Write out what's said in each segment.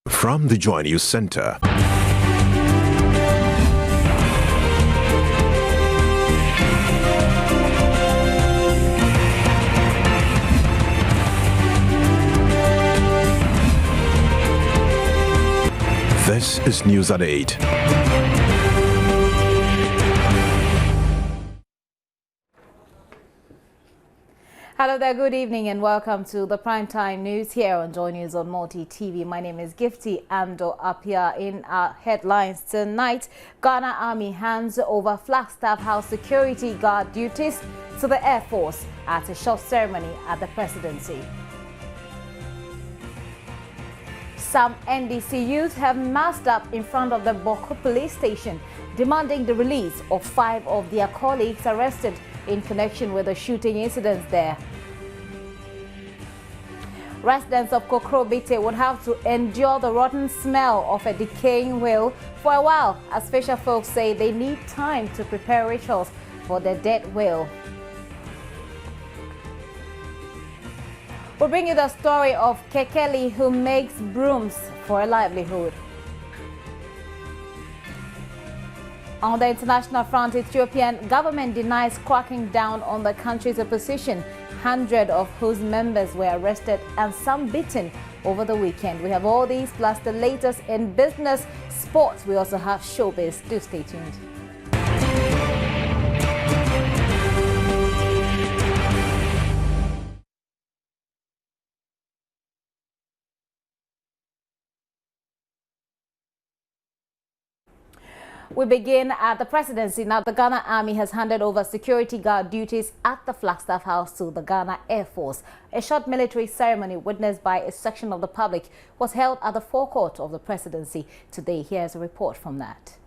From the Joy News Center. This is News at 8. Hello there, good evening and welcome to the primetime news here on Joy News on Multi TV. My name is Gifty Ando Apia. In our headlines tonight, Ghana Army hands over Flagstaff House security guard duties to the Air Force at a short ceremony at the presidency. Some NDC youth have massed up in front of the Bawku police station, demanding the release of 5 of their colleagues arrested in connection with the shooting incidents there. Residents of Kokrobite would have to endure the rotten smell of a decaying whale for a while, as fisher folks say they need time to prepare rituals for their dead whale. We'll bring you the story of Kekeli, who makes brooms for a livelihood. On the international front, Ethiopian government denies cracking down on the country's opposition, 100 of whose members were arrested and some beaten over the weekend. We have all these plus the latest in business, sports. We also have showbiz. Do stay tuned. We begin at the presidency. Now, the Ghana Army has handed over security guard duties at the Flagstaff House to the Ghana Air Force. A short military ceremony witnessed by a section of the public was held at the forecourt of the presidency today. Here's a report from that.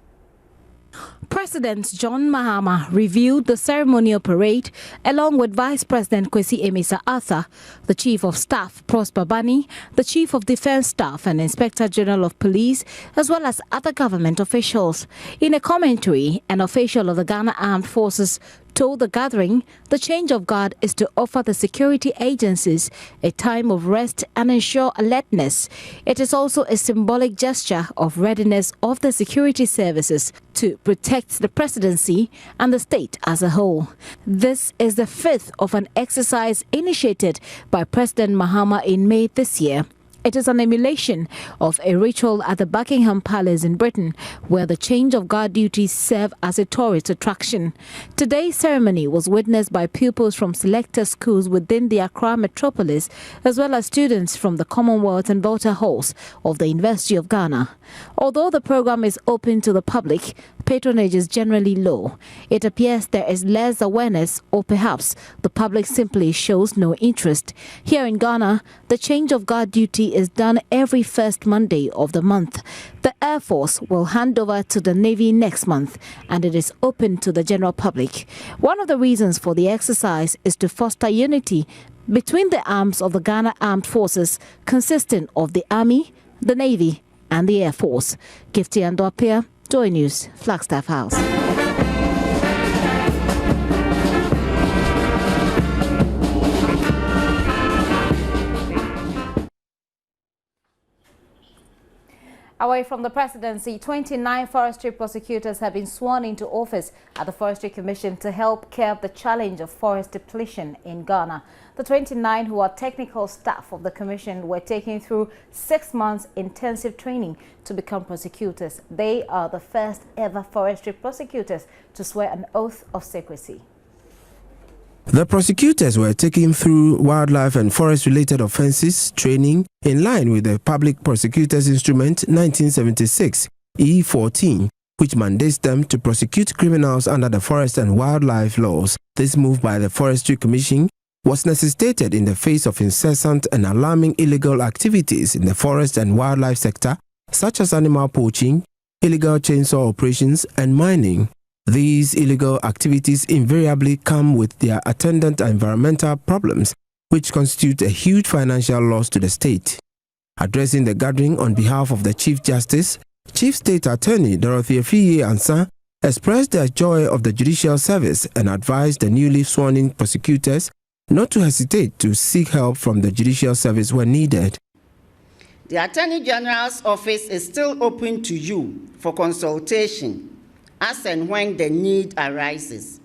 President John Mahama reviewed the ceremonial parade along with Vice President Kwesi Emisa Arthur, the Chief of Staff Prosper Bani, the Chief of Defense Staff and Inspector General of Police, as well as other government officials. In a commentary, an official of the Ghana Armed Forces told the gathering the change of guard is to offer the security agencies a time of rest and ensure alertness. It is also a symbolic gesture of readiness of the security services to protect the presidency and the state as a whole. This is the 5th of an exercise initiated by President Mahama in May this year. It is an emulation of a ritual at the Buckingham Palace in Britain, where the change of guard duties serve as a tourist attraction. Today's ceremony was witnessed by pupils from selected schools within the Accra metropolis, as well as students from the Commonwealth and Volta halls of the University of Ghana. Although the program is open to the public, patronage is generally low. It appears there is less awareness, or perhaps the public simply shows no interest. Here in Ghana, the change of guard duty is done every first Monday of the month. The Air Force will hand over to the Navy next month, and it is open to the general public. One of the reasons for the exercise is to foster unity between the arms of the Ghana Armed Forces, consisting of the Army, the Navy, and the Air Force. Gifty Andopia, Joy News, Flagstaff House. Away from the presidency, 29 forestry prosecutors have been sworn into office at the Forestry Commission to help curb the challenge of forest depletion in Ghana. The 29 who are technical staff of the commission were taken through 6 months intensive training to become prosecutors. They are the first ever forestry prosecutors to swear an oath of secrecy. The prosecutors were taken through wildlife and forest-related offences training in line with the Public Prosecutors Instrument 1976 E14, which mandates them to prosecute criminals under the forest and wildlife laws. This move by the Forestry Commission was necessitated in the face of incessant and alarming illegal activities in the forest and wildlife sector, such as animal poaching, illegal chainsaw operations, and mining. These illegal activities invariably come with their attendant environmental problems, which constitute a huge financial loss to the state. Addressing the gathering on behalf of the Chief Justice, Chief State Attorney Dorothy Afiye Ansa expressed the joy of the judicial service and advised the newly sworn-in prosecutors not to hesitate to seek help from the judicial service when needed. The Attorney General's office is still open to you for consultation as and when the need arises,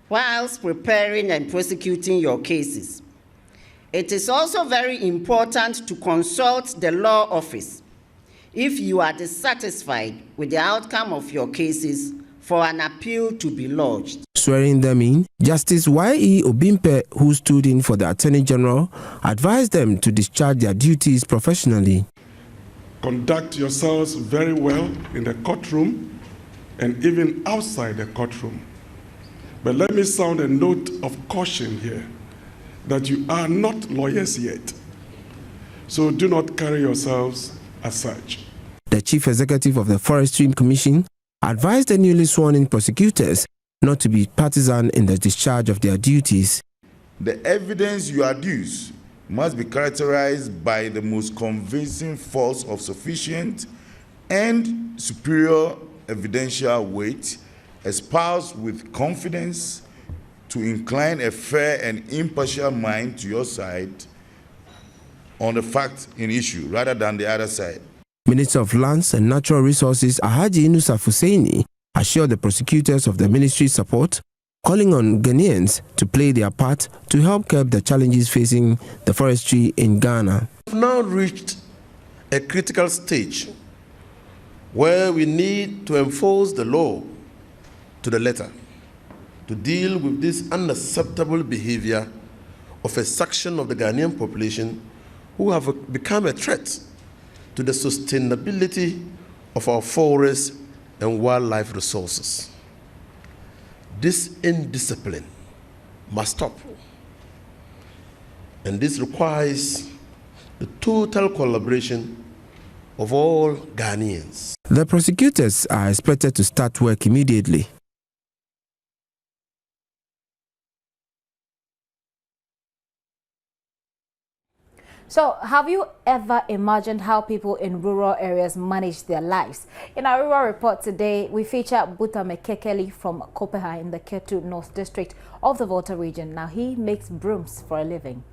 whilst preparing and prosecuting your cases. It is also very important to consult the law office if you are dissatisfied with the outcome of your cases for an appeal to be lodged. Swearing them in, Justice Y.E. Obimpe, who stood in for the Attorney General, advised them to discharge their duties professionally. Conduct yourselves very well in the courtroom and even outside the courtroom. But let me sound a note of caution here that you are not lawyers yet. So do not carry yourselves as such. The Chief Executive of the Forestry Commission advised the newly sworn-in prosecutors not to be partisan in the discharge of their duties. The evidence you adduce must be characterized by the most convincing force of sufficient and superior evidential weight, espoused with confidence to incline a fair and impartial mind to your side on the fact in issue rather than the other side. Minister of Lands and Natural Resources Alhaji Inusaf Hussaini assured the prosecutors of the ministry's support, calling on Ghanaians to play their part to help curb the challenges facing the forestry in Ghana. We have now reached a critical stage where we need to enforce the law to the letter to deal with this unacceptable behavior of a section of the Ghanaian population who have become a threat to the sustainability of our forests and wildlife resources. This indiscipline must stop. And this requires the total collaboration of all Ghanaians. The prosecutors are expected to start work immediately. So, have you ever imagined how people in rural areas manage their lives? In our rural report today, we feature Butame Kekeli from Kopeha in the Ketu North District of the Volta region. Now, he makes brooms for a living.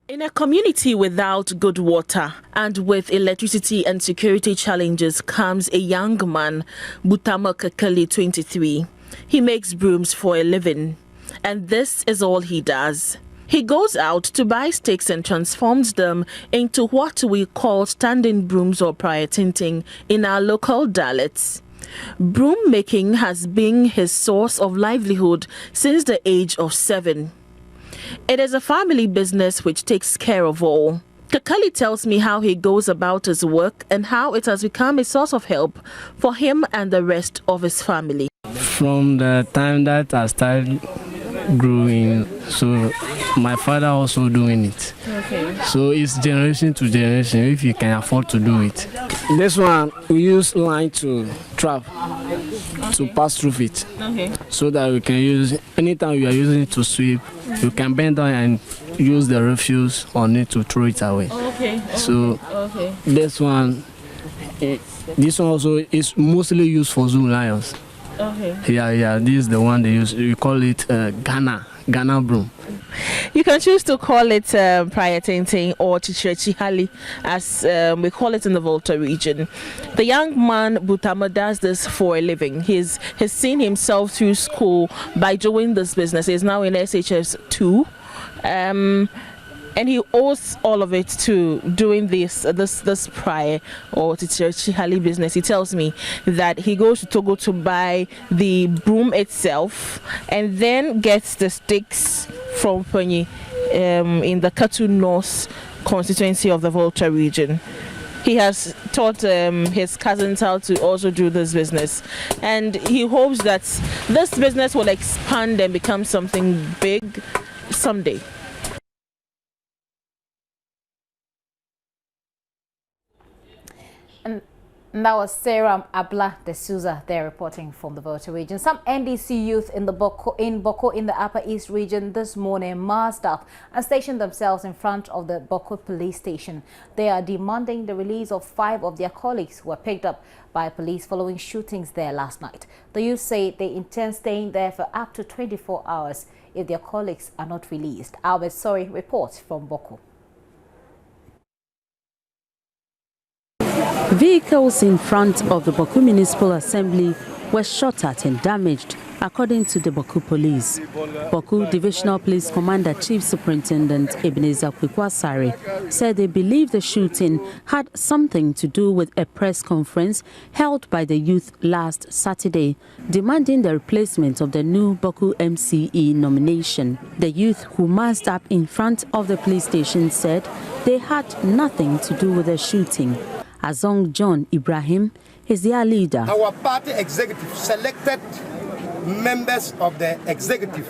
In a community without good water and with electricity and security challenges comes a young man, Butame Kekeli, 23. He makes brooms for a living, and this is all he does. He goes out to buy sticks and transforms them into what we call standing brooms or prayer tinting in our local dialects. Broom making has been his source of livelihood since the age of 7. It is a family business which takes care of all. Kekeli tells me how he goes about his work and how it has become a source of help for him and the rest of his family. From the time that I started growing, so my father also doing it. Okay. So it's generation to generation if you can afford to do it. This one we use line to trap to pass through it. Okay. So that we can use anytime we are using it to sweep, you can bend down and use the refuse on it to throw it away. Okay. So this one also is mostly used for zoo lions. Okay. Yeah, this is the one they use. We call it Ghana broom. You can choose to call it prayer tinting or chichirechihali, as we call it in the Volta region. The young man Butame does this for a living. He's seen himself through school by doing this business. He's now in SHS 2. And he owes all of it to doing this prayer or Chichirechihali business. He tells me that he goes to Togo to buy the broom itself and then gets the sticks from Penyi in the Ketu North constituency of the Volta region. He has taught his cousins how to also do this business, and he hopes that this business will expand and become something big someday. And that was Sarah Abla de Souza there reporting from the Volta region. Some NDC youth in Bawku in the Upper East region this morning masked up and stationed themselves in front of the Bawku police station. They are demanding the release of 5 of their colleagues who were picked up by police following shootings there last night. The youth say they intend staying there for up to 24 hours if their colleagues are not released. Albert Sori reports from Bawku. Vehicles in front of the Bawku Municipal Assembly were shot at and damaged, according to the Bawku Police. Bawku Divisional Police Commander Chief Superintendent Ebenezer Kwekwasare said they believe the shooting had something to do with a press conference held by the youth last Saturday, demanding the replacement of the new Bawku MCE nomination. The youth who massed up in front of the police station said they had nothing to do with the shooting. Azong John Ibrahim is their leader. Our party executive selected members of the executive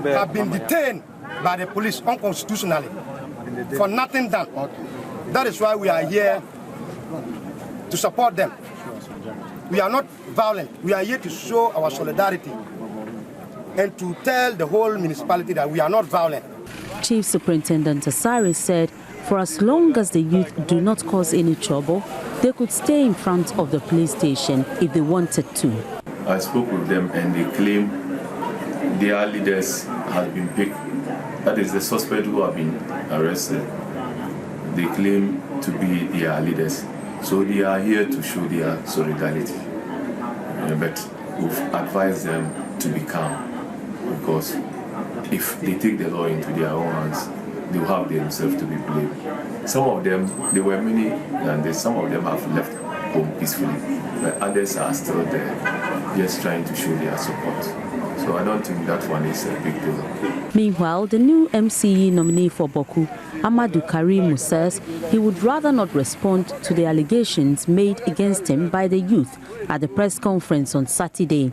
have been detained by the police unconstitutionally for nothing done. That is why we are here to support them. We are not violent. We are here to show our solidarity and to tell the whole municipality that we are not violent. Chief Superintendent Asare said for as long as the youth do not cause any trouble, they could stay in front of the police station if they wanted to. I spoke with them and they claim their leaders have been picked. That is the suspect who have been arrested. They claim to be their leaders. So they are here to show their solidarity. But we've advised them to be calm, because if they take the law into their own hands, they will have themselves to be blamed. Some of them, there were many, and some of them have left home peacefully, but others are still there, just trying to show their support. So I don't think that one is a big deal. Meanwhile, the new MCE nominee for Bawku, Amadou Karim, says he would rather not respond to the allegations made against him by the youth at the press conference on Saturday.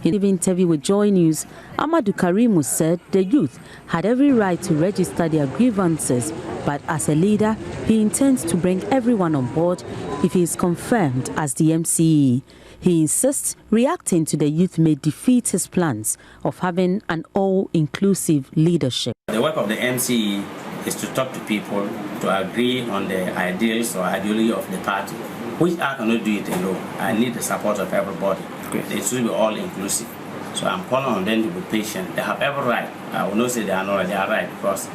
In an interview with Joy News, Amadou Karim said the youth had every right to register their grievances, but as a leader, he intends to bring everyone on board if he is confirmed as the MCE. He insists reacting to the youth may defeat his plans of having an all-inclusive leadership. The work of the MCE is to talk to people, to agree on the ideals or ideology of the party, which I cannot do it alone. I need the support of everybody. It should be all-inclusive. So I'm calling on them to be patient. They have every right. I will not say they are not, they are right, because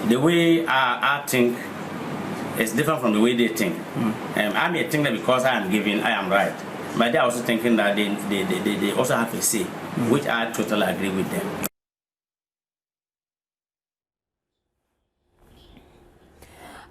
the way I think is different from the way they think. I may think that because I am giving, I am right. But they are also thinking that they also have a say, which I totally agree with them.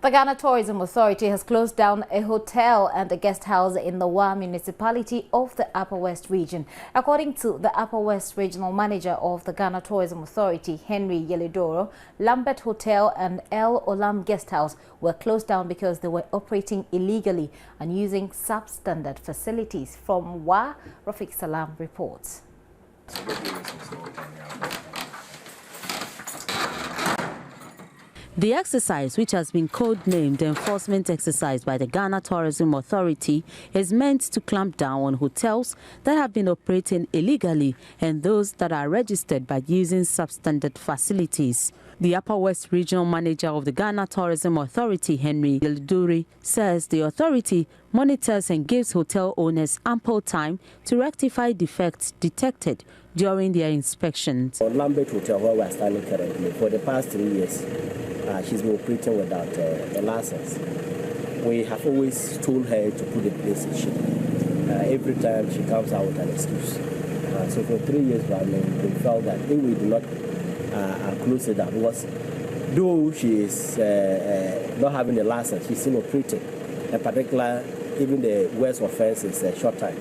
The Ghana Tourism Authority has closed down a hotel and a guest house in the Wa municipality of the Upper West region. According to the Upper West Regional Manager of the Ghana Tourism Authority, Henry Yelidoro, Lambert Hotel and El Olam Guest House were closed down because they were operating illegally and using substandard facilities. From Wa, Rafiq Salam reports. The exercise, which has been codenamed the Enforcement Exercise by the Ghana Tourism Authority, is meant to clamp down on hotels that have been operating illegally and those that are registered by using substandard facilities. The Upper West Regional Manager of the Ghana Tourism Authority, Henry Yeliduri, says the authority monitors and gives hotel owners ample time to rectify defects detected during their inspections. Lambert Hotel, where we are standing currently, for the past 3 years, she's been operating without a license. We have always told her to put the place in shape. Every time she comes out with an excuse. So for 3 years, we felt that if we do not close it down, because though she is not having a license, she's still operating. In particular, even the worst offense is a short time.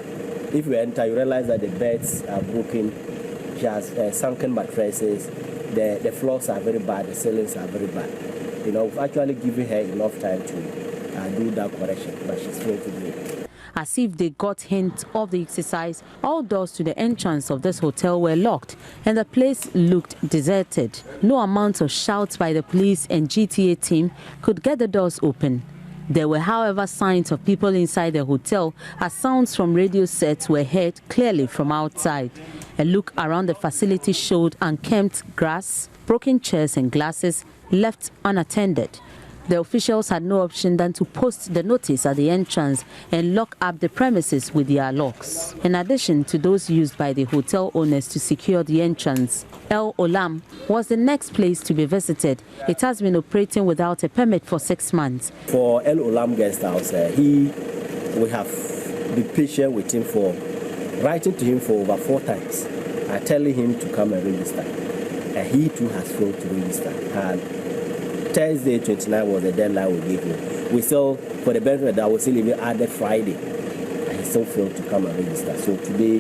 If you enter, you realize that the beds are broken, she has sunken mattresses, the floors are very bad, the ceilings are very bad. You know, we've actually given her enough time to do that correction, but she's failing to do it. As if they got hint of the exercise, all doors to the entrance of this hotel were locked and the place looked deserted. No amount of shouts by the police and GTA team could get the doors open. There were, however, signs of people inside the hotel as sounds from radio sets were heard clearly from outside. A look around the facility showed unkempt grass, broken chairs and glasses left unattended. The officials had no option than to post the notice at the entrance and lock up the premises with their locks. In addition to those used by the hotel owners to secure the entrance, El Olam was the next place to be visited. It has been operating without a permit for 6 months. For El Olam Guest House, we have been patient with him for writing to him for over 4 times, telling him to come and register. He too has failed to register. And Thursday 29 was the deadline we gave him. We still, for the benefit that was still even added Friday, and he still failed to come and register. So today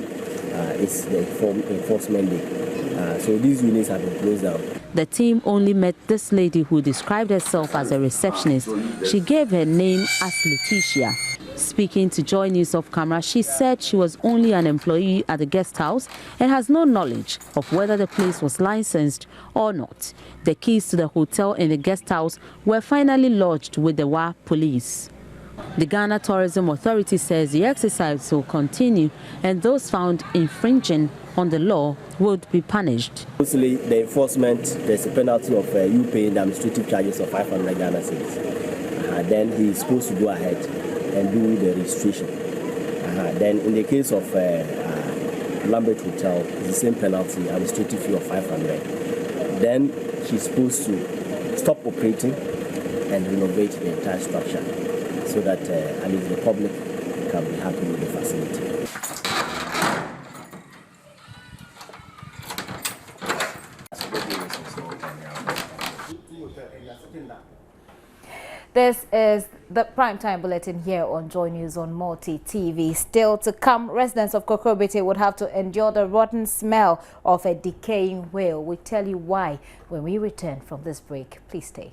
is the enforcement day. So these units have been closed down. The team only met this lady who described herself as a receptionist. She gave her name as Letitia. Speaking to Joy News off camera, she said she was only an employee at the guest house and has no knowledge of whether the place was licensed or not. The keys to the hotel and the guest house were finally lodged with the WA police. The Ghana Tourism Authority says the exercise will continue and those found infringing on the law would be punished. Mostly the enforcement, there's a penalty of you paying the administrative charges of 500 Ghana cedis. Then he's supposed to go ahead and do the registration. Then in the case of Lambert Hotel, it's the same penalty, administrative fee of 500. Then she's supposed to stop operating and renovate the entire structure so that at least the public can be happy with the facility. This is the primetime bulletin here on Joy News on Multi TV. Still to come, residents of Kokrobite would have to endure the rotten smell of a decaying whale. We'll tell you why when we return from this break. Please stay.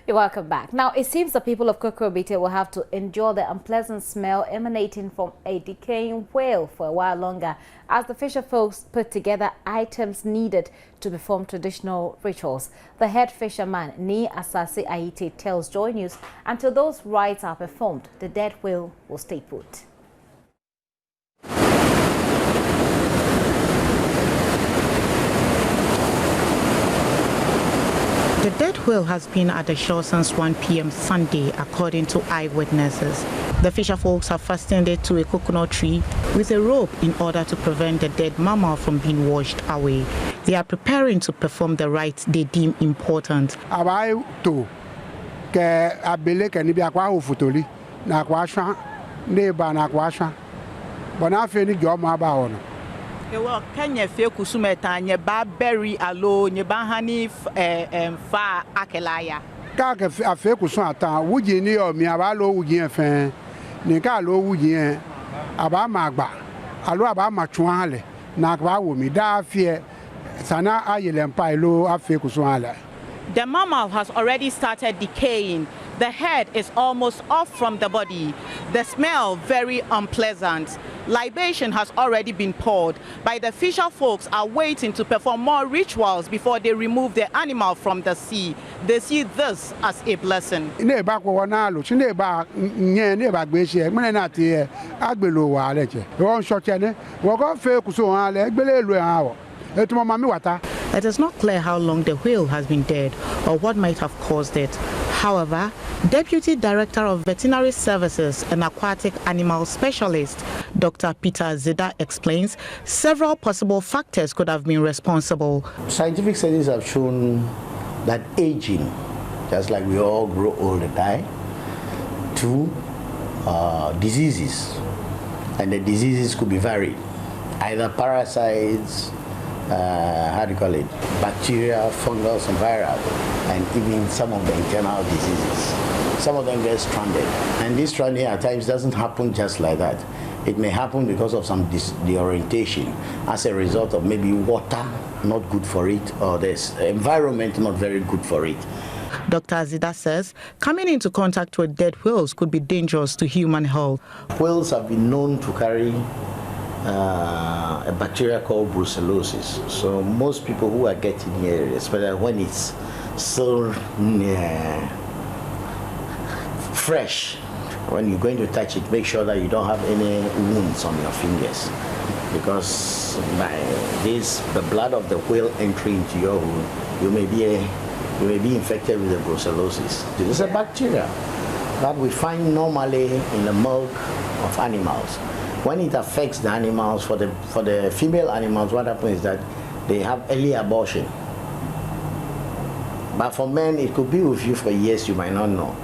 You're welcome back. Now, it seems the people of Kokrobite will have to endure the unpleasant smell emanating from a decaying whale for a while longer as the fisher folks put together items needed to perform traditional rituals. The head fisherman, Ni Asase Aite, tells Joy News until those rites are performed, the dead whale will stay put. The dead whale has been at the shore since 1 p.m. Sunday, according to eyewitnesses. The fisher folks have fastened it to a coconut tree with a rope in order to prevent the dead mammal from being washed away. They are preparing to perform the rites they deem important. Ewa Kenya fe kusumeta nye ba berry alo nye ba hani fa akelaya. Ka ke afe kusun atan wuji ni o mi aba lo wuji en ni ka lo wuji en aba magba alo aba matun ale na ba wo mi da fie sana ayele mpa lo afe kusun ale. The mammal has already started decaying. The head is almost off from the body. The smell very unpleasant. Libation has already been poured, but the fisher folks are waiting to perform more rituals before they remove the animal from the sea. They see this as a blessing. It is not clear how long the whale has been dead or what might have caused it. However, Deputy Director of Veterinary Services and Aquatic Animal Specialist, Dr. Peter Zida, explains several possible factors could have been responsible. Scientific studies have shown that aging, just like we all grow old and die, to diseases, and the diseases could be varied, either parasites, how do you call it, bacteria, fungus, and viral, and even some of the internal diseases. Some of them get stranded, and this stranding at times doesn't happen just like that. It may happen because of some disorientation as a result of maybe water not good for it, or this environment not very good for it. Dr. Azida says coming into contact with dead whales could be dangerous to human health. Whales have been known to carry a bacteria called brucellosis. So most people who are getting here, especially when it's still fresh, when you're going to touch it, make sure that you don't have any wounds on your fingers, because by the blood of the whale entry into your wound, you may be infected with the brucellosis. This is a bacteria that we find normally in the milk of animals. When it affects the animals, for the female animals, what happens is that they have early abortion. But for men, it could be with you for years, you might not know.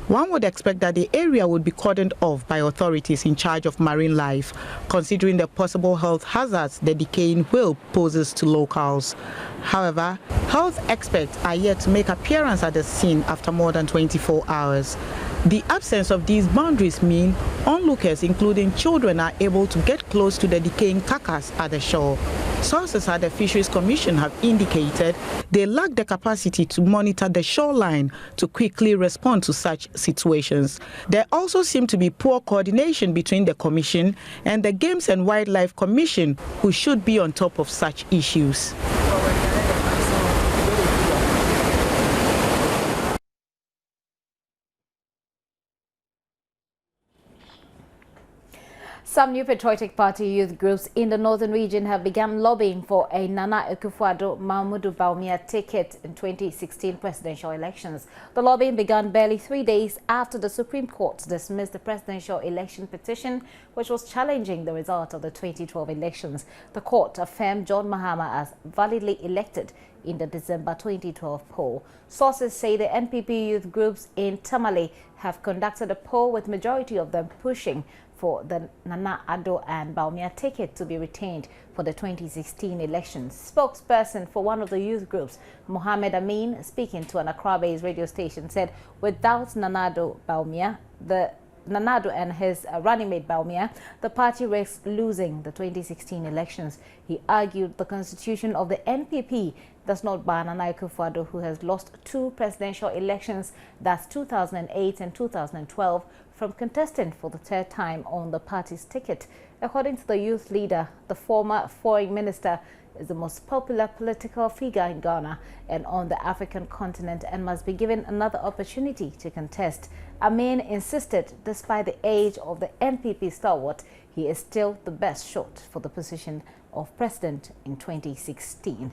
One would expect that the area would be cordoned off by authorities in charge of marine life, considering the possible health hazards the decaying whale poses to locals. However, health experts are yet to make appearance at the scene after more than 24 hours. The absence of these boundaries mean onlookers, including children, are able to get close to the decaying carcass at the shore. Sources at the Fisheries Commission have indicated they lack the capacity to monitor the shoreline to quickly respond to such situations. There also seems to be poor coordination between the Commission and the Games and Wildlife Commission, who should be on top of such issues. Some new patriotic party youth groups in the northern region have begun lobbying for a Nana Akufo-Addo Bawumia ticket in 2016 presidential elections. The lobbying began barely 3 days after the Supreme Court dismissed the presidential election petition, which was challenging the result of the 2012 elections. The court affirmed John Mahama as validly elected in the December 2012 poll. Sources say the NPP youth groups in Tamale have conducted a poll, with majority of them pushing for the Nana Addo and Bawumia ticket to be retained for the 2016 elections. Spokesperson for one of the youth groups, Mohammed Amin, speaking to an Accra-based radio station, said without Nana Addo and his running mate Bawumia, the party risks losing the 2016 elections. He argued the constitution of the NPP does not ban Nana Akufo-Addo, who has lost 2 presidential elections, that's 2008 and 2012, from contesting for the 3rd time on the party's ticket. According to the youth leader, the former foreign minister is the most popular political figure in Ghana and on the African continent, and must be given another opportunity to contest. Amin insisted despite the age of the NPP stalwart, he is still the best shot for the position of president in 2016.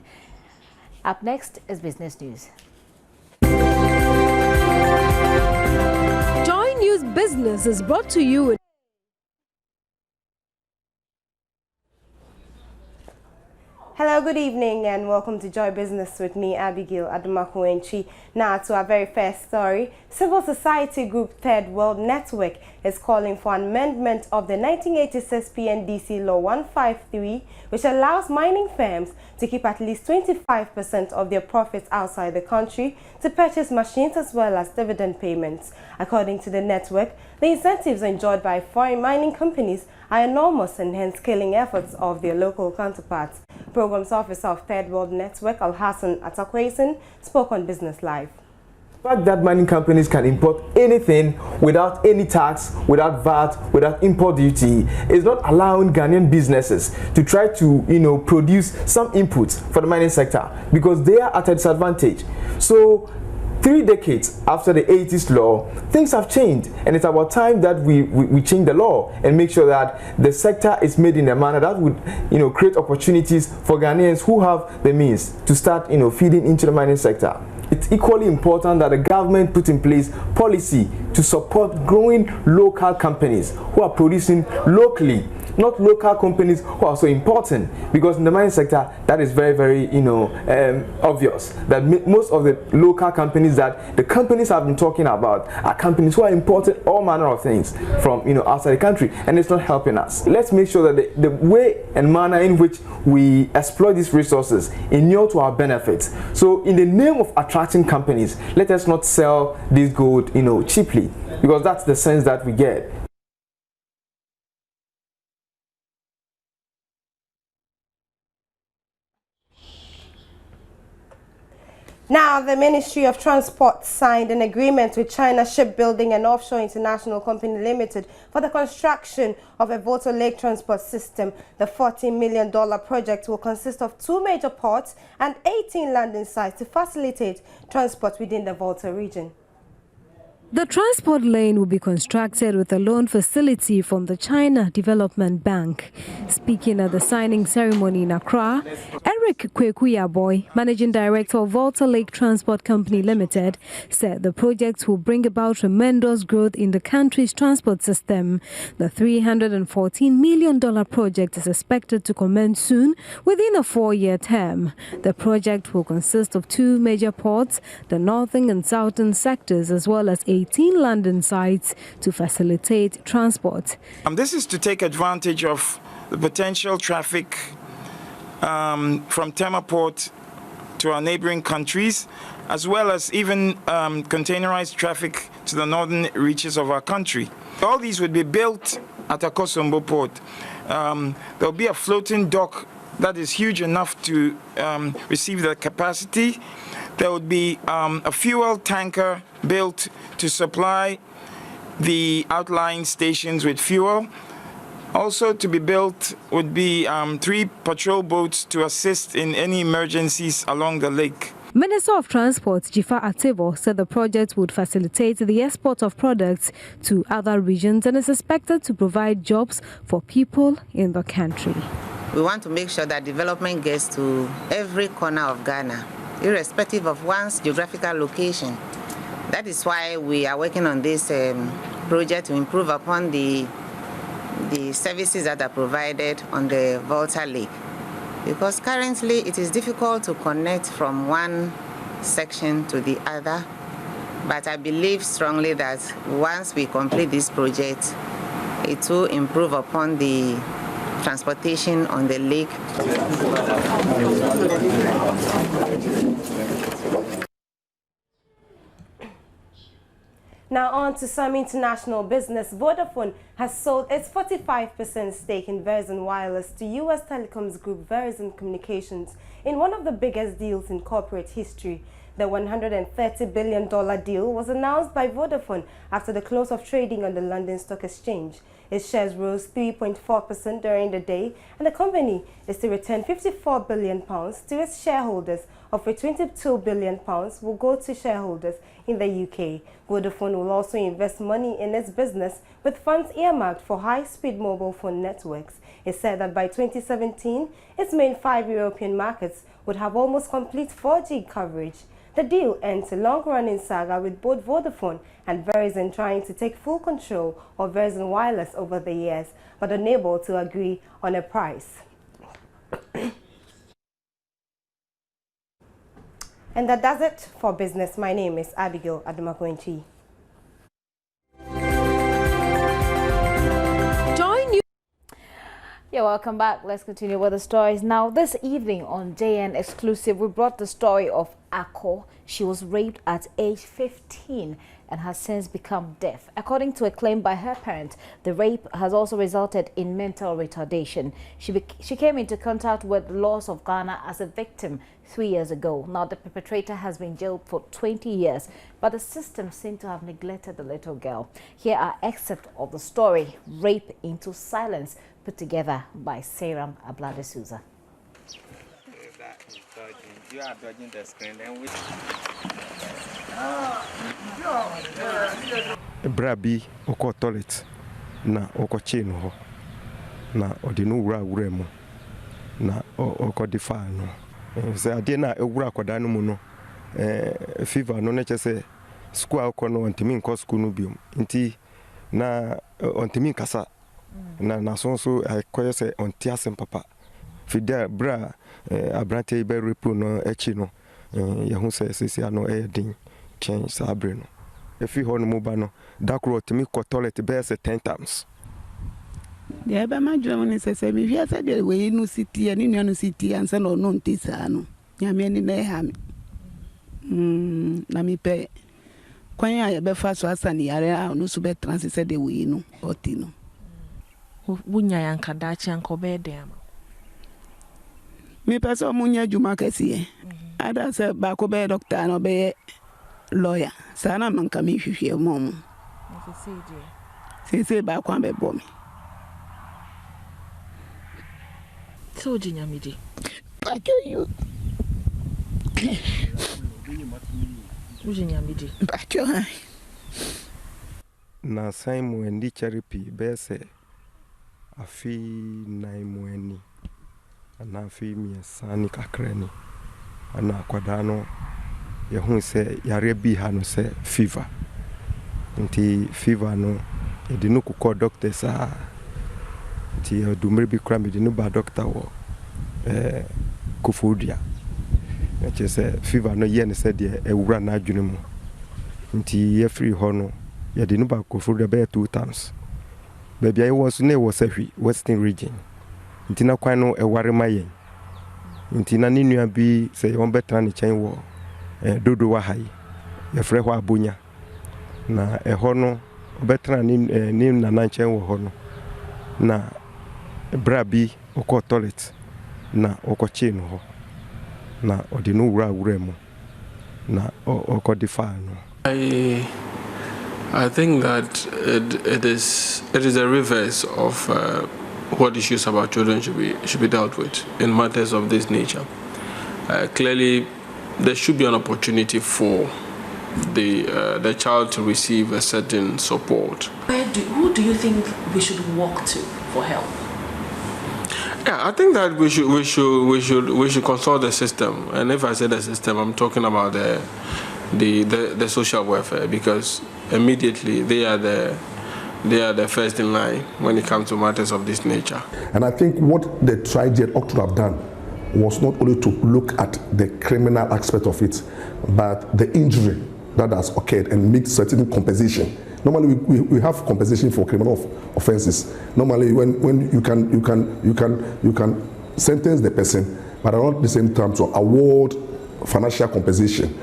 Up next is Business News. Joy News Business is brought to you. Hello, good evening, and welcome to Joy Business with me, Abigail Adumakuenchi. Now to our very first story. Civil society group Third World Network is calling for an amendment of the 1986 PNDC Law 153, which allows mining firms to keep at least 25% of their profits outside the country to purchase machines as well as dividend payments. According to the network, the incentives enjoyed by foreign mining companies are enormous and hence killing efforts of their local counterparts. Programs Officer of Third World Network, Al-Hassan Atakwesin, spoke on Business Live. The fact that mining companies can import anything without any tax, without VAT, without import duty, is not allowing Ghanaian businesses to try to, produce some inputs for the mining sector, because they are at a disadvantage. So 3 decades after the 80s law, things have changed, and it's about time that we change the law and make sure that the sector is made in a manner that would, create opportunities for Ghanaians who have the means to start, feeding into the mining sector. It's equally important that the government put in place policy to support growing local companies who are producing locally, not local companies who are so important, because in the mining sector that is very, very obvious that most of the local companies that the companies have been talking about are companies who are importing all manner of things from outside the country, and it's not helping us. Let's make sure that the way and manner in which we exploit these resources inure to our benefits. So in the name of attracting companies, let us not sell this gold cheaply, because that's the sense that we get. Now, the Ministry of Transport signed an agreement with China Shipbuilding and Offshore International Company Limited for the construction of a Volta Lake transport system. The $14 million project will consist of 2 major ports and 18 landing sites to facilitate transport within the Volta region. The transport lane will be constructed with a loan facility from the China Development Bank. Speaking at the signing ceremony in Accra, Eric Kwekuyaboy, Managing Director of Volta Lake Transport Company Limited, said the project will bring about tremendous growth in the country's transport system. The $314 million project is expected to commence soon within a 4-year term. The project will consist of 2 major ports, the northern and southern sectors, as well as 18 landing sites to facilitate transport. This is to take advantage of the potential traffic from Tema Port to our neighboring countries, as well as even containerized traffic to the northern reaches of our country. All these would be built at Akosombo Port. There will be a floating dock that is huge enough to receive the capacity. There would be a fuel tanker built to supply the outlying stations with fuel. Also to be built would be 3 patrol boats to assist in any emergencies along the lake. Minister of Transport Jifa Atebo said the project would facilitate the export of products to other regions and is expected to provide jobs for people in the country. We want to make sure that development gets to every corner of Ghana, irrespective of one's geographical location. That is why we are working on this project to improve upon the services that are provided on the Volta Lake. Because currently it is difficult to connect from one section to the other. But I believe strongly that once we complete this project, it will improve upon the transportation on the lake. Now on to some international business. Vodafone has sold its 45% stake in Verizon Wireless to U.S. telecoms group Verizon Communications in one of the biggest deals in corporate history. The $130 billion deal was announced by Vodafone after the close of trading on the London Stock Exchange. Its shares rose 3.4% during the day, and the company is to return £54 billion to its shareholders, of which £22 billion will go to shareholders in the UK. Vodafone will also invest money in its business with funds earmarked for high-speed mobile phone networks. It said that by 2017, its main 5 European markets would have almost complete 4G coverage. The deal ends a long-running saga with both Vodafone and Verizon trying to take full control of Verizon Wireless over the years, but unable to agree on a price. And that does it for business. My name is Abigail Adumakwenchi. Yeah, welcome back. Let's continue with the stories. Now, this evening on JN Exclusive, we brought the story of Ako. She was raped at age 15 and has since become deaf. According to a claim by her parents, the rape has also resulted in mental retardation. She came into contact with the laws of Ghana as a victim 3 years ago. Now, the perpetrator has been jailed for 20 years, but the system seemed to have neglected the little girl. Here are excerpts of the story, Rape into Silence, put together by Seram Ablade-Souza. You are dodging the screen, then we... Brabi oko toilet na oko chain ho na odinu wura mu na oko defa no se ade na ewura akoda no mu no fever no na chese school oko no ontimi nko school no biom nti na ontimi kasa na so akoye se onti asem papa fida bra abrante be repo no echi no ye hu se sisi ano din change sabre no if you hold no ba no dakro otimi ko toilet be se 10 times the eba ma drum ni se me hia se de we no city ani no city ansa no no ntisa no nyame ni na ha me na mi pe kwan ya be fa so asani yare a no so be transit de we no oti no wunya yanka dachi anko be de ama mi person munya juma kesi ada se ba ko be doctor no be lawyer sana man ka mi hwehwe mom se ba kwa be bo mi so jinyamidi pato you ujinyamidi pato Na Simon and Dicharipi, Besse, a fee 9 mweni, and a fee me a sani kakreni, and a quadano, Yahoo say, Yarebi hano say fever. Nti fever no, you didn't call doctors, nti you do maybe cram, you didn't buy doctor or Kufudia. Which say fever no yen said, a run at Junimo. Nti ye free hono. You didn't buy Kufudia bear 2 times. Baby, I was near Western region. Intina Quano, a warrior mayen. Intina Ninu be say on better than the chain war. Dodo Wahai, a frewa bunya. Na a hono, better than name na chain war hono. Na brabi, oko toilet, na oko chain ho. Na odinu uremo. Na oko defano. I think that it is a reverse of what issues about children should be dealt with in matters of this nature. Clearly, there should be an opportunity for the child to receive a certain support. Who do you think we should walk to for help? Yeah, I think that we should consult the system, and if I say the system, I'm talking about the social welfare, because immediately they are the first in line when it comes to matters of this nature. And I think what the triad ought to have done was not only to look at the criminal aspect of it, but the injury that has occurred and make certain compensation. Normally we have compensation for criminal offenses. Normally when you can sentence the person, but at the same time to award financial compensation.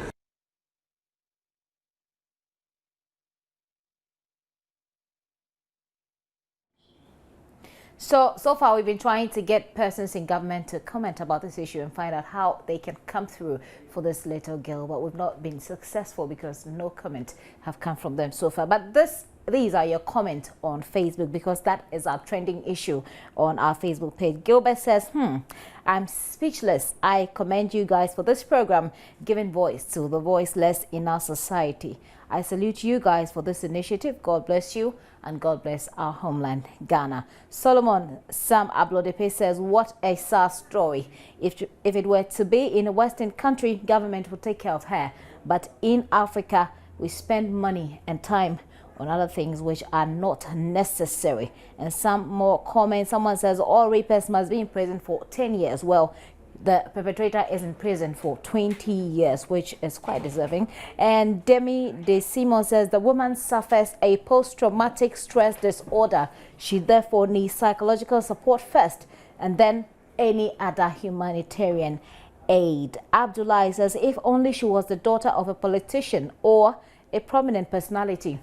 So far we've been trying to get persons in government to comment about this issue and find out how they can come through for this little girl, but we've not been successful because no comment have come from them so far. But these are your comments on Facebook, because that is our trending issue on our Facebook page. Gilbert says, I'm speechless. I commend you guys for this program, giving voice to the voiceless in our society. I salute you guys for this initiative. God bless you and God bless our homeland, Ghana. Solomon Sam Ablodepe says, what a sad story. If it were to be in a Western country, government would take care of her. But in Africa, we spend money and time on other things which are not necessary. And some more comments. Someone says all rapists must be in prison for 10 years. Well, the perpetrator is in prison for 20 years, which is quite deserving. And Demi De Simon says the woman suffers a post-traumatic stress disorder. She therefore needs psychological support first, and then any other humanitarian aid. Abdullah says if only she was the daughter of a politician or a prominent personality,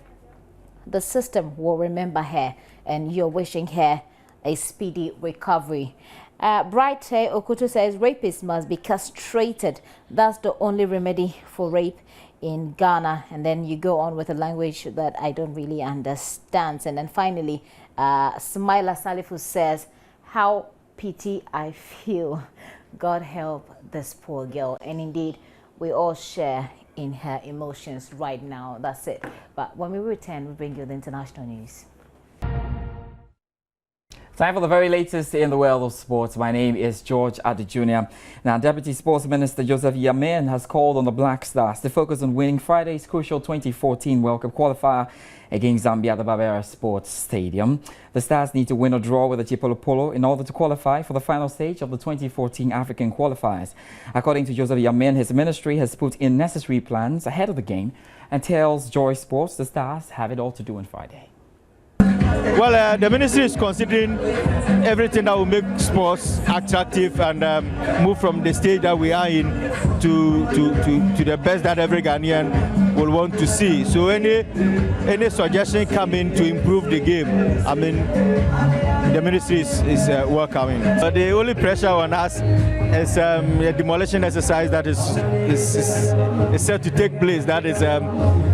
the system will remember her, and you're wishing her a speedy recovery. Bright Okutu says rapists must be castrated. That's the only remedy for rape in Ghana. And then you go on with a language that I don't really understand. And then finally, Smaila Salifu says, how pity I feel. God help this poor girl. And indeed, we all share in her emotions right now. That's it. But when we return, we bring you the international news. Time for the very latest in the world of sports. My name is George Addy Jr. Now, Deputy Sports Minister Joseph Yamin has called on the Black Stars to focus on winning Friday's crucial 2014 World Cup qualifier against Zambia at the Barbera Sports Stadium. The Stars need to win or draw with the Chipolo in order to qualify for the final stage of the 2014 African qualifiers. According to Joseph Yamin, his ministry has put in necessary plans ahead of the game and tells Joy Sports the Stars have it all to do on Friday. Well, the ministry is considering everything that will make sports attractive and move from the stage that we are in to the best that every Ghanaian will want to see. So any suggestion coming to improve the game, I mean, the ministry is welcoming. But the only pressure on us is a demolition exercise that is set to take place. That is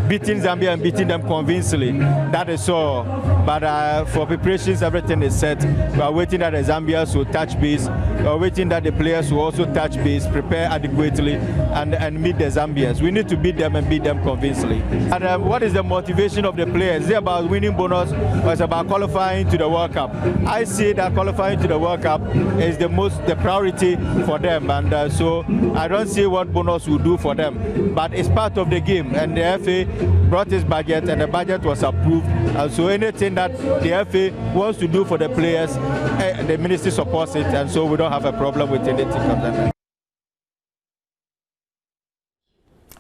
beating Zambia and beating them convincingly. That is all. But for preparations, everything is set. We are waiting that the Zambians will touch base. We are waiting that the players will also touch base, prepare adequately, and meet the Zambians. We need to beat them and beat them convincingly. And what is the motivation of the players? Is it about winning bonus or is it about qualifying to the World Cup? I see that qualifying to the World Cup is the priority for them, and so I don't see what bonus will do for them. But it's part of the game, and the FA brought its budget, and the budget was approved. And so anything that the FA wants to do for the players, the ministry supports it, and so we don't have a problem with anything of that.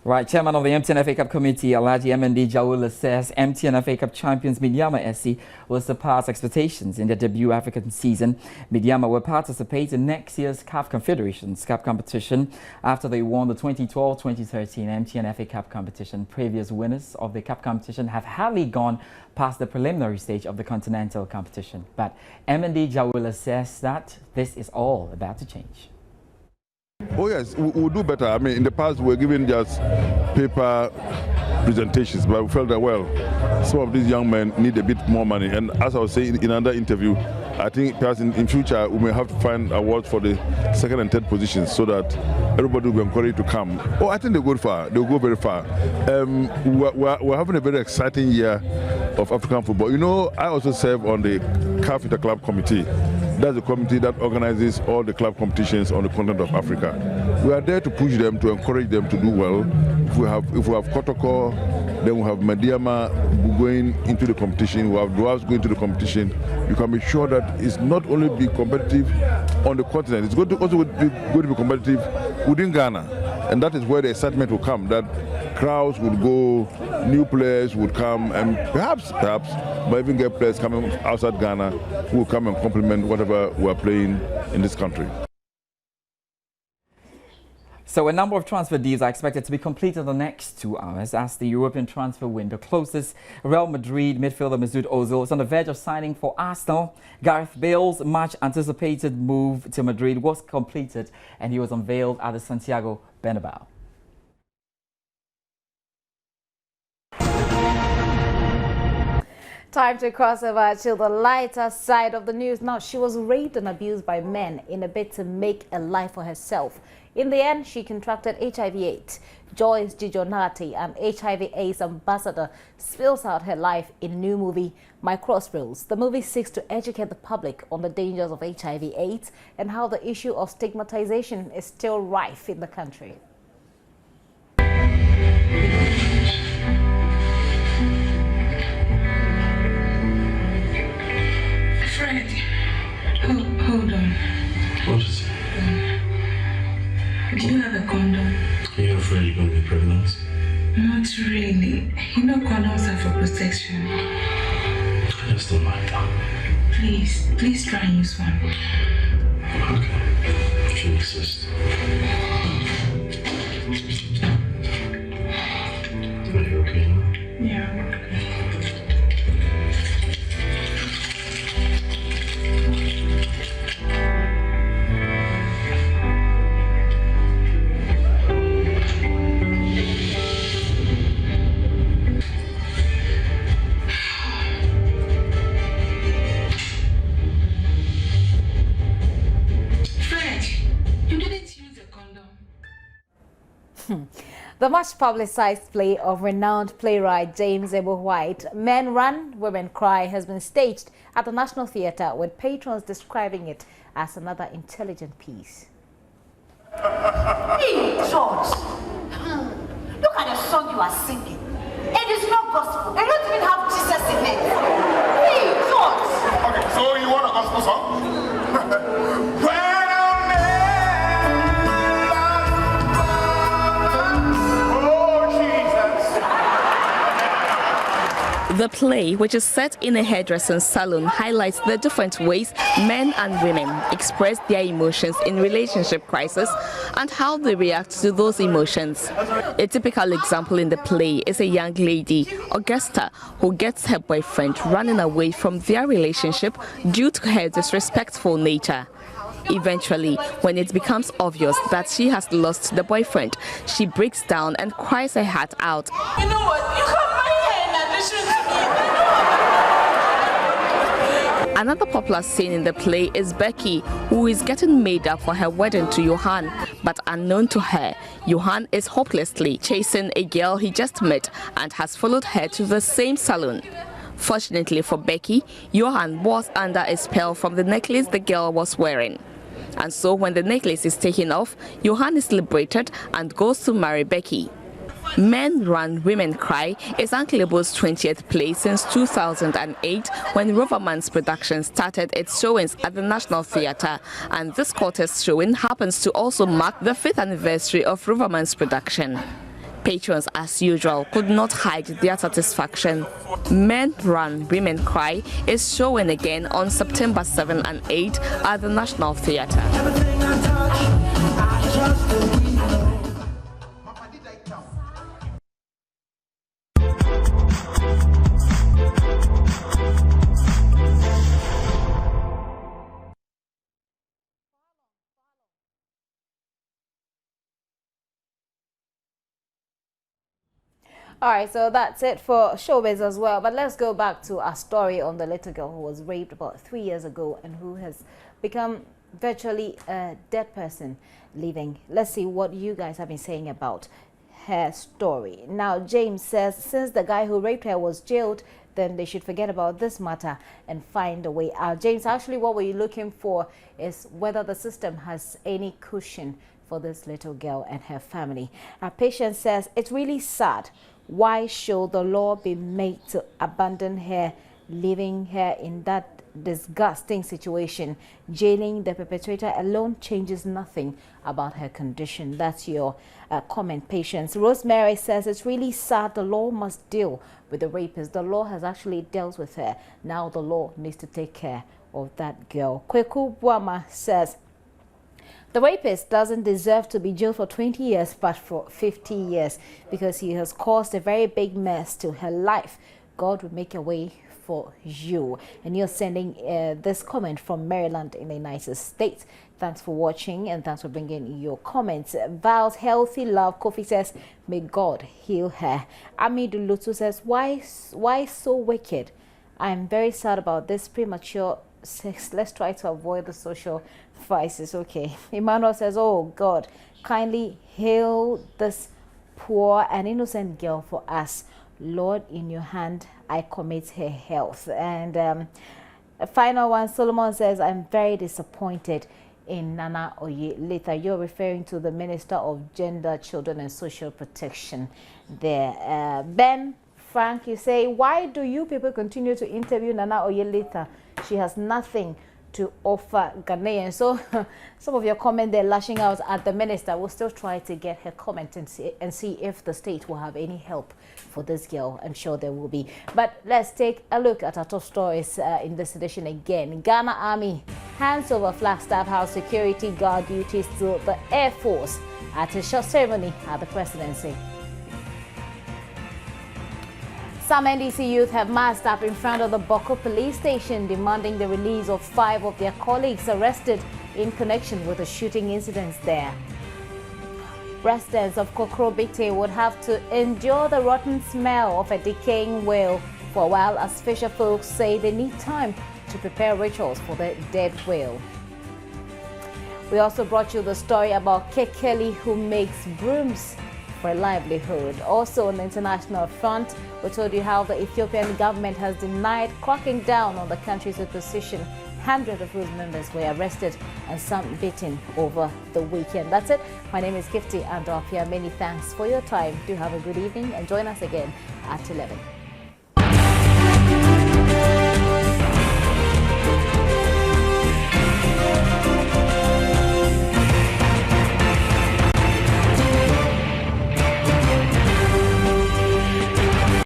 Right, Chairman of the MTN FA Cup Committee, Alhaji MND Jawula, says MTN FA Cup champions Midyama SC will surpass expectations in their debut African season. Midyama will participate in next year's CAF Confederations Cup competition after they won the 2012-2013 MTN FA Cup competition. Previous winners of the Cup competition have hardly gone past the preliminary stage of the continental competition. But MND Jawula says that this is all about to change. Oh yes, we'll do better. I mean, in the past we were given just paper presentations, but we felt that, well, some of these young men need a bit more money. And as I was saying in another interview, I think perhaps in future we may have to find awards for the second and third positions so that everybody will be encouraged to come. Oh, I think they'll go far. They'll go very far. We're having a very exciting year of African football. You know, I also serve on the CAF Interclub Committee. That's the committee that organizes all the club competitions on the continent of Africa. We are there to push them, to encourage them to do well. If we have Kotoko, then we have Midyama going into the competition, we have Dwarfs going to the competition. You can be sure that it's not only be competitive on the continent, it's going to also be competitive within Ghana. And that is where the excitement will come, that crowds would go, new players would come, and perhaps, might even get players coming outside Ghana who will come and complement whatever we're playing in this country. So a number of transfer deals are expected to be completed in the next 2 hours as the European transfer window closes. Real Madrid midfielder Mesut Ozil is on the verge of signing for Arsenal. Gareth Bale's much anticipated move to Madrid was completed and he was unveiled at the Santiago Bernabeu. Time to cross over to the lighter side of the news. Now, she was raped and abused by men in a bid to make a life for herself. In the end, she contracted HIV/AIDS. Joyce Gijonati, an HIV/AIDS ambassador, spills out her life in new movie, My Crossroads. The movie seeks to educate the public on the dangers of HIV/AIDS and how the issue of stigmatization is still rife in the country. Fred, hold on. What is it? Do you have a condom? Are you afraid you're going to be pregnant? Not really. You know condoms are for protection. I just don't like that. Please try and use one. Okay. If you insist. Are you okay now? Yeah. The much publicized play of renowned playwright James Ebo White, Men Run, Women Cry, has been staged at the National Theatre, with patrons describing it as another intelligent piece. Hey, George, look at the song you are singing. It is not gospel. They don't even have Jesus in it. Hey, George. Okay, so you want a gospel song? The play, which is set in a hairdressing salon, highlights the different ways men and women express their emotions in relationship crisis and how they react to those emotions. A typical example in the play is a young lady, Augusta, who gets her boyfriend running away from their relationship due to her disrespectful nature. Eventually, when it becomes obvious that she has lost the boyfriend, she breaks down and cries her heart out. You know what? You can't marry her in addition to me. Another popular scene in the play is Becky, who is getting made up for her wedding to Johan, but unknown to her, Johan is hopelessly chasing a girl he just met and has followed her to the same salon. Fortunately for Becky, Johan was under a spell from the necklace the girl was wearing. And so when the necklace is taken off, Johan is liberated and goes to marry Becky. Men Run, Women Cry is Uncle Ibo's 20th play since 2008 when Riverman's production started its showings at the National Theatre, and this quarter's showing happens to also mark the 5th anniversary of Riverman's production. Patrons, as usual, could not hide their satisfaction. Men Run, Women Cry is showing again on September 7 and 8 at the National Theatre. All right, so that's it for Showbiz as well. But let's go back to our story on the little girl who was raped about 3 years ago and who has become virtually a dead person living. Let's see what you guys have been saying about her story. Now, James says, since the guy who raped her was jailed, then they should forget about this matter and find a way out. James, actually, what we're looking for is whether the system has any cushion for this little girl and her family. Our patient says, it's really sad. Why should the law be made to abandon her, leaving her in that disgusting situation? Jailing the perpetrator alone changes nothing about her condition. That's your comment, Patience. Rosemary says it's really sad. The law must deal with the rapist. The law has actually dealt with her. Now the law needs to take care of that girl. Kweku Buama says, the rapist doesn't deserve to be jailed for 20 years, but for 50 years, because he has caused a very big mess to her life. God will make a way for you. And you're sending this comment from Maryland in the United States. Thanks for watching and thanks for bringing your comments. Val's Healthy Love Kofi says, may God heal her. Amidu Lutu says, why so wicked? I'm very sad about this premature sex. Let's try to avoid the social vices. Okay. Emmanuel says, oh God, kindly heal this poor and innocent girl for us. Lord, in your hand I commit her health. And a final one, Solomon says, I'm very disappointed in Nana Oyelita. You're referring to the Minister of Gender, Children and Social Protection there. Ben Frank, you say, why do you people continue to interview Nana Oyelita? She has nothing to offer Ghanaians. So some of your comment there lashing out at the minister. We'll still try to get her comment and see if the state will have any help for this girl. I'm sure there will be. But let's take a look at our top stories in this edition again. Ghana Army hands over Flagstaff House security guard duties to the Air Force at a short ceremony at the presidency. Some NDC youth have massed up in front of the Bawku police station demanding the release of 5 of their colleagues arrested in connection with the shooting incidents there. Residents of Kokrobite would have to endure the rotten smell of a decaying whale for a while, as fisher folks say they need time to prepare rituals for the dead whale. We also brought you the story about Kekeli, who makes brooms for a livelihood. Also on the international front, we told you how the Ethiopian government has denied cracking down on the country's opposition. Hundreds of whose members were arrested and some beaten over the weekend. That's it. My name is Gifty Andopia. Many thanks for your time. Do have a good evening and join us again at 11.